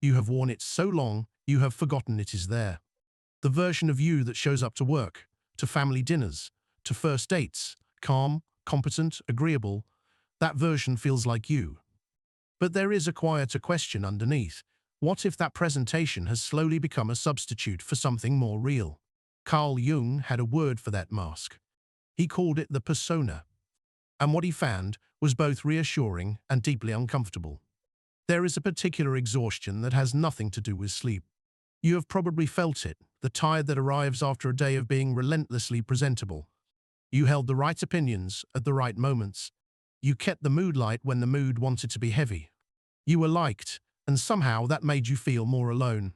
You have worn it so long, you have forgotten it is there. The version of you that shows up to work, to family dinners, to first dates, calm, competent, agreeable, that version feels like you. But there is a quieter question underneath. What if that presentation has slowly become a substitute for something more real? Carl Jung had a word for that mask. He called it the persona. And what he found was both reassuring and deeply uncomfortable. There is a particular exhaustion that has nothing to do with sleep. You have probably felt it, the tide that arrives after a day of being relentlessly presentable. You held the right opinions at the right moments. You kept the mood light when the mood wanted to be heavy. You were liked, and somehow that made you feel more alone.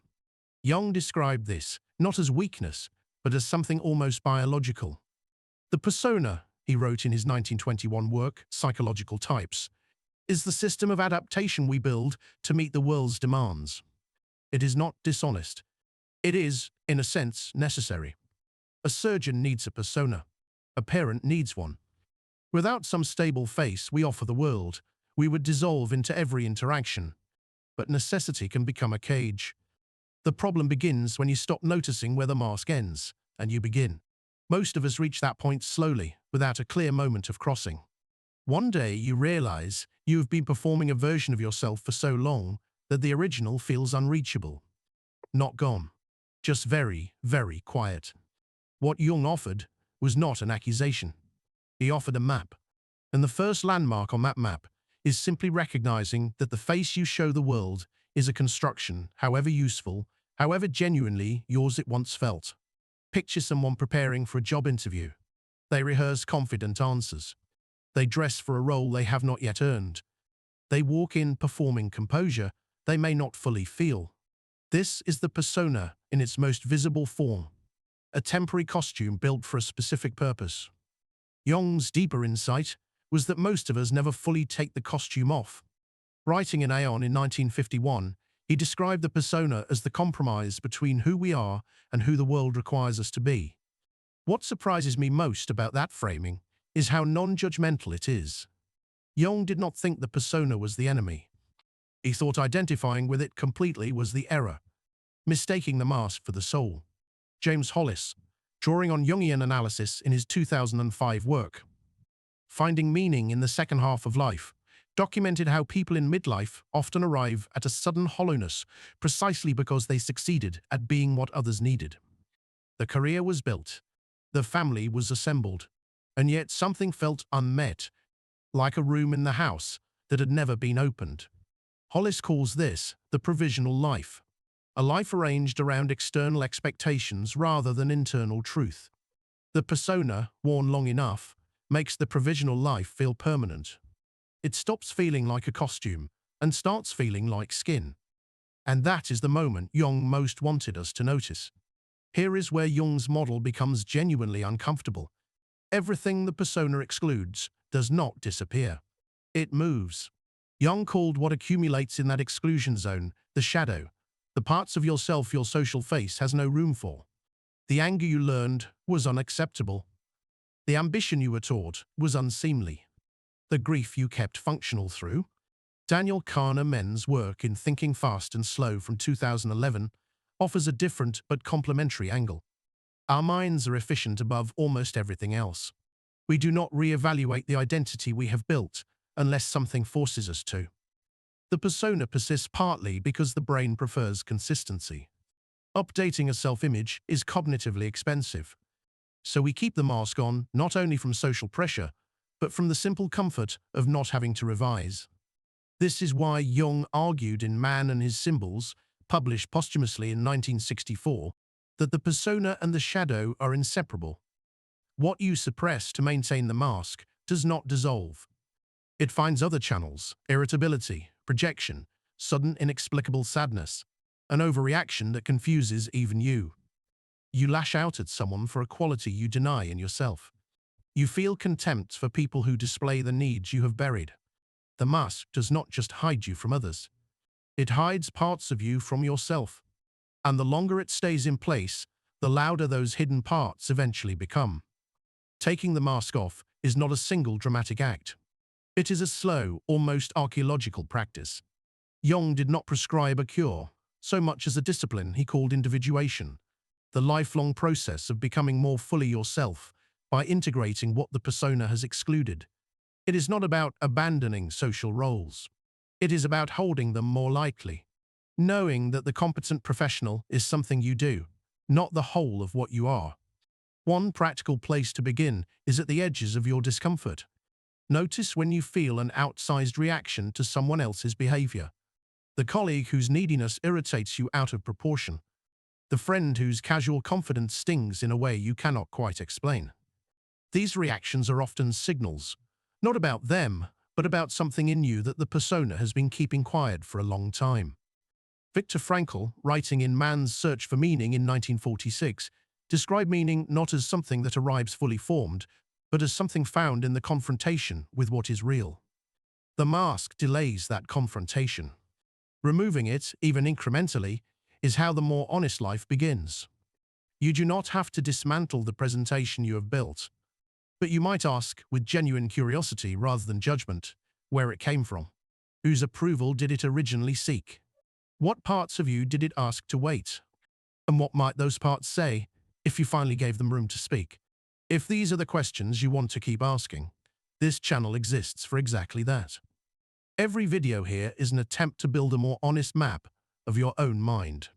Jung described this, not as weakness, but as something almost biological. The persona, he wrote in his 1921 work, Psychological Types, is the system of adaptation we build to meet the world's demands. It is not dishonest. It is, in a sense, necessary. A surgeon needs a persona. A parent needs one. Without some stable face we offer the world, we would dissolve into every interaction. But necessity can become a cage. The problem begins when you stop noticing where the mask ends, and you begin. Most of us reach that point slowly, without a clear moment of crossing. One day you realize you have been performing a version of yourself for so long that the original feels unreachable. Not gone. Just very, very quiet. What Jung offered was not an accusation. He offered a map. And the first landmark on that map is simply recognizing that the face you show the world is a construction, however useful, however genuinely yours it once felt. Picture someone preparing for a job interview. They rehearse confident answers. They dress for a role they have not yet earned. They walk in performing composure they may not fully feel. This is the persona in its most visible form, a temporary costume built for a specific purpose. Jung's deeper insight was that most of us never fully take the costume off. Writing in Aeon in 1951, he described the persona as the compromise between who we are and who the world requires us to be. What surprises me most about that framing is how non-judgmental it is. Jung did not think the persona was the enemy. He thought identifying with it completely was the error, mistaking the mask for the soul. James Hollis, drawing on Jungian analysis in his 2005 work, Finding Meaning in the Second Half of Life, documented how people in midlife often arrive at a sudden hollowness precisely because they succeeded at being what others needed. The career was built, the family was assembled, and yet something felt unmet, like a room in the house that had never been opened. Hollis calls this the provisional life, a life arranged around external expectations rather than internal truth. The persona, worn long enough, makes the provisional life feel permanent. It stops feeling like a costume and starts feeling like skin. And that is the moment Jung most wanted us to notice. Here is where Jung's model becomes genuinely uncomfortable. Everything the persona excludes does not disappear. It moves. Jung called what accumulates in that exclusion zone the shadow, the parts of yourself your social face has no room for. The anger you learned was unacceptable. The ambition you were taught was unseemly. The grief you kept functional through. Daniel Kahneman's work in Thinking Fast and Slow from 2011 offers a different but complementary angle. Our minds are efficient above almost everything else. We do not re-evaluate the identity we have built unless something forces us to. The persona persists partly because the brain prefers consistency. Updating a self-image is cognitively expensive. So we keep the mask on not only from social pressure, but from the simple comfort of not having to revise. This is why Jung argued in Man and His Symbols, published posthumously in 1964, that the persona and the shadow are inseparable. What you suppress to maintain the mask does not dissolve. It finds other channels: irritability, projection, sudden inexplicable sadness, an overreaction that confuses even you. You lash out at someone for a quality you deny in yourself. You feel contempt for people who display the needs you have buried. The mask does not just hide you from others. It hides parts of you from yourself. And the longer it stays in place, the louder those hidden parts eventually become. Taking the mask off is not a single dramatic act. It is a slow, almost archaeological practice. Jung did not prescribe a cure, so much as a discipline he called individuation, the lifelong process of becoming more fully yourself by integrating what the persona has excluded. It is not about abandoning social roles. It is about holding them more lightly, knowing that the competent professional is something you do, not the whole of what you are. One practical place to begin is at the edges of your discomfort. Notice when you feel an outsized reaction to someone else's behavior. The colleague whose neediness irritates you out of proportion. The friend whose casual confidence stings in a way you cannot quite explain. These reactions are often signals, not about them, but about something in you that the persona has been keeping quiet for a long time. Viktor Frankl, writing in Man's Search for Meaning in 1946, described meaning not as something that arrives fully formed, but as something found in the confrontation with what is real. The mask delays that confrontation. Removing it, even incrementally, is how the more honest life begins. You do not have to dismantle the presentation you have built, but you might ask, with genuine curiosity rather than judgment, where it came from. Whose approval did it originally seek? What parts of you did it ask to wait? And what might those parts say if you finally gave them room to speak? If these are the questions you want to keep asking, this channel exists for exactly that. Every video here is an attempt to build a more honest map of your own mind.